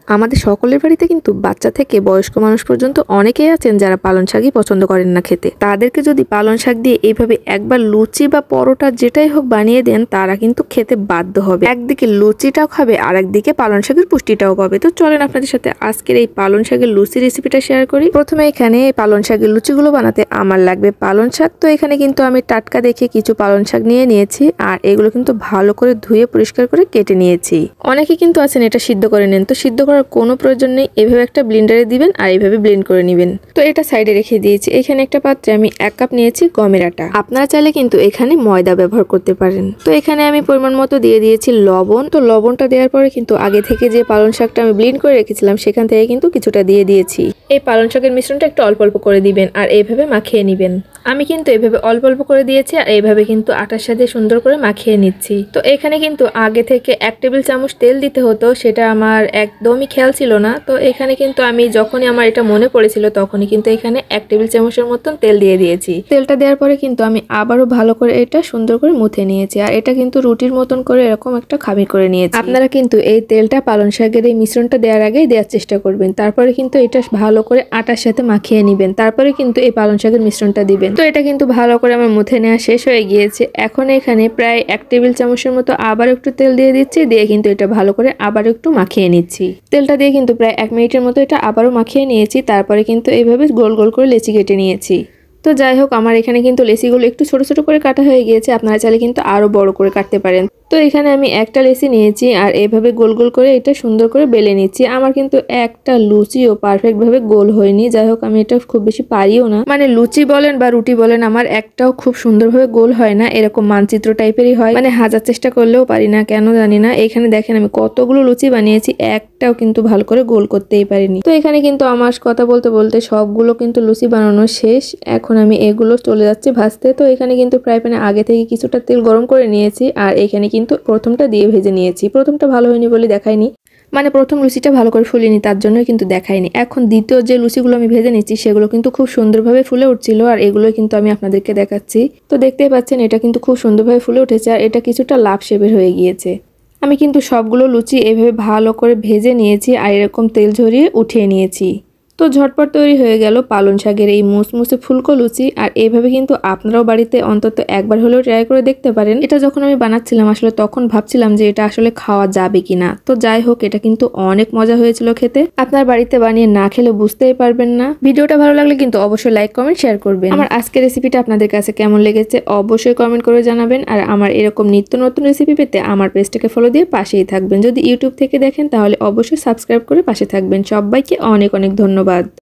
আমাদের সকলের বাড়িতে কিন্তু বাচ্চা থেকে বয়স্ক মানুষ পর্যন্ত অনেকেই আছেন যারা পালং শাকই পছন্দ করেন না খেতে। তাদেরকে যদি পালং শাক দিয়ে এইভাবে একবার লুচি বা পরোটা যেটাই হোক বানিয়ে দেন, তারা কিন্তু খেতে বাধ্য হবে। একদিকে লুচিটাও খাবে আর একদিকে পালং শাকের পুষ্টিটাও পাবে। তো চলেন আপনাদের সাথে আজকের এই পালং শাকের লুচি রেসিপিটা শেয়ার করি। প্রথমে এখানে এই পালং শাকের লুচিগুলো বানাতে আমার লাগবে পালং শাক। তো এখানে কিন্তু আমি টাটকা দেখে কিছু পালং শাক নিয়ে নিয়েছি আর এগুলো কিন্তু ভালো করে ধুয়ে পরিষ্কার করে কেটে নিয়েছি। অনেকে কিন্তু আছেন এটা সিদ্ধ করে নেন, তো সিদ্ধ করার কোনো প্রয়োজন নেই। এভাবে একটা ব্লেন্ডারে দিবেন আর এইভাবে ব্লেন্ড করে নেবেন। তো এটা সাইডে রেখে দিয়েছি। এখানে একটা পাত্রে আমি 1 কাপ নিয়েছি গমের আটা। আপনারা চাইলে কিন্তু এখানে ময়দা ব্যবহার করতে পারেন। তো এখানে আমি পরিমাণ মতো দিয়ে দিয়েছি লবণ। তো লবণটা দেওয়ার পরে কিন্তু আগে থেকে যে পালং শাকটা আমি ব্লেন্ড করে রেখেছিলাম সেখান থেকে কিন্তু কিছুটা দিয়ে দিয়েছি। এই পালং শাকের মিশ্রণটা একটু অল্প অল্প করে দিবেন আর এইভাবে মাখিয়ে নেবেন। আমি কিন্তু এইভাবে অল্প অল্প করে দিয়েছি আর এইভাবে কিন্তু আটার সাথে সুন্দর করে মাখিয়ে নিচ্ছি। তো এখানে কিন্তু আগে থেকে 1 টেবিল চামচ তেল দিতে হতো, সেটা আমার একদমই খেয়াল ছিল না। তো এখানে কিন্তু আমি যখনই আমার এটা মনে পড়েছিল তখনই কিন্তু এখানে 1 টেবিল চামচের মতন তেল দিয়ে দিয়েছি। তেলটা দেওয়ার পরে কিন্তু আমি আবারও ভালো করে এটা সুন্দর করে মুথে নিয়েছি আর এটা কিন্তু রুটির মতন করে এরকম একটা খামির করে নিয়েছি। আপনারা কিন্তু এই তেলটা পালং শাকের এই মিশ্রণটা দেওয়ার আগেই দেওয়ার চেষ্টা করবেন। তারপরে কিন্তু এটা ভালো করে আটার সাথে মাখিয়ে নেবেন। তারপরে কিন্তু এই পালং শাকের মিশ্রণটা দিবেন। তো এটা কিন্তু ভালো করে আমার মুথে নেওয়া শেষ হয়ে গিয়েছে। এখন এখানে প্রায় 1 টেবিল চামচের মতো আবার একটু তেল দিয়ে দিচ্ছি, দিয়ে কিন্তু এটা ভালো করে আবার একটু মাখিয়ে নিচ্ছি। তেলটা দিয়ে কিন্তু প্রায় 1 মিনিটের মতো এটা আবারও মাখিয়ে নিয়েছি। তারপরে কিন্তু এইভাবে গোল গোল করে লেচি কেটে নিয়েছি। তো যাই হোক, আমার এখানে কিন্তু লেচিগুলো একটু ছোট ছোট করে কাটা হয়ে গিয়েছে। আপনারা চাইলে কিন্তু আরো বড় করে কাটতে পারেন। তো এখানে আমি একটা লেচি নিয়েছি আর এভাবে গোল গোল করে এটা সুন্দর করে বেলে নিচ্ছি। আমার কিন্তু একটা লুচিও পারফেক্ট ভাবে গোল হয়নি। যাই হোক, আমি এটা খুব বেশি পারিও না, মানে লুচি বলেন বা রুটি বলেন আমার একটাও খুব সুন্দরভাবে গোল হয় না। এরকম মানচিত্র টাইপেরই হয়, মানে হাজার চেষ্টা করলেও পারি না, কেন জানি না। এখানে দেখেন আমি কতগুলো লুচি বানিয়েছি, একটাও কিন্তু ভালো করে গোল করতেই পারিনি। তো এখানে কিন্তু আমার কথা বলতে বলতে সবগুলো কিন্তু লুচি বানানো শেষ। এখন আমি এগুলো চলে যাচ্ছি ভাজতে। তো এখানে কিন্তু ফ্রাই প্যানে আগে থেকে কিছুটা তেল গরম করে নিয়েছি আর এখানে কিন্তু প্রথমটা দিয়ে ভেজে নিয়েছি। প্রথমটা ভালো হয়নি বলে দেখাইনি, মানে প্রথম লুচিটা ভালো করে ফুলিনি তার জন্যই কিন্তু দেখাইনি। এখন দ্বিতীয় যে লুচিগুলো আমি ভেজে নিচ্ছি সেগুলো কিন্তু খুব সুন্দরভাবে ফুলে উঠছিল আর এগুলোই কিন্তু আমি আপনাদেরকে দেখাচ্ছি। তো দেখতেই পাচ্ছেন এটা কিন্তু খুব সুন্দরভাবে ফুলে উঠেছে আর এটা কিছুটা লাভ শেপের হয়ে গিয়েছে। আমি কিন্তু সবগুলো লুচি এভাবে ভালো করে ভেজে নিয়েছি আর এরকম তেল ঝরিয়ে উঠিয়ে নিয়েছি। তো ঝটপট তৈরি হয়ে গেল পালং শাকের এই মুসমুসে ফুলকো লুচি। আর এইভাবে কিন্তু আপনারাও বাড়িতে অন্তত একবার হলেও ট্রাই করে দেখতে পারেন। এটা যখন আমি বানাচ্ছিলাম আসলে তখন ভাবছিলাম যে এটা আসলে খাওয়া যাবে কিনা। তো যাই হোক, এটা কিন্তু অনেক মজা হয়েছিল খেতে। আপনার বাড়িতে বানিয়ে না খেলে বুঝতেই পারবেন না। ভিডিওটা ভালো লাগলে কিন্তু অবশ্যই লাইক কমেন্ট শেয়ার করবেন। আমার আজকের রেসিপিটা আপনাদের কাছে কেমন লেগেছে অবশ্যই কমেন্ট করে জানাবেন। আর আমার এরকম নিত্য নতুন রেসিপি পেতে আমার পেজটাকে ফলো দিয়ে পাশেই থাকবেন। যদি ইউটিউব থেকে দেখেন তাহলে অবশ্যই সাবস্ক্রাইব করে পাশে থাকবেন। সবাইকে অনেক অনেক ধন্যবাদ।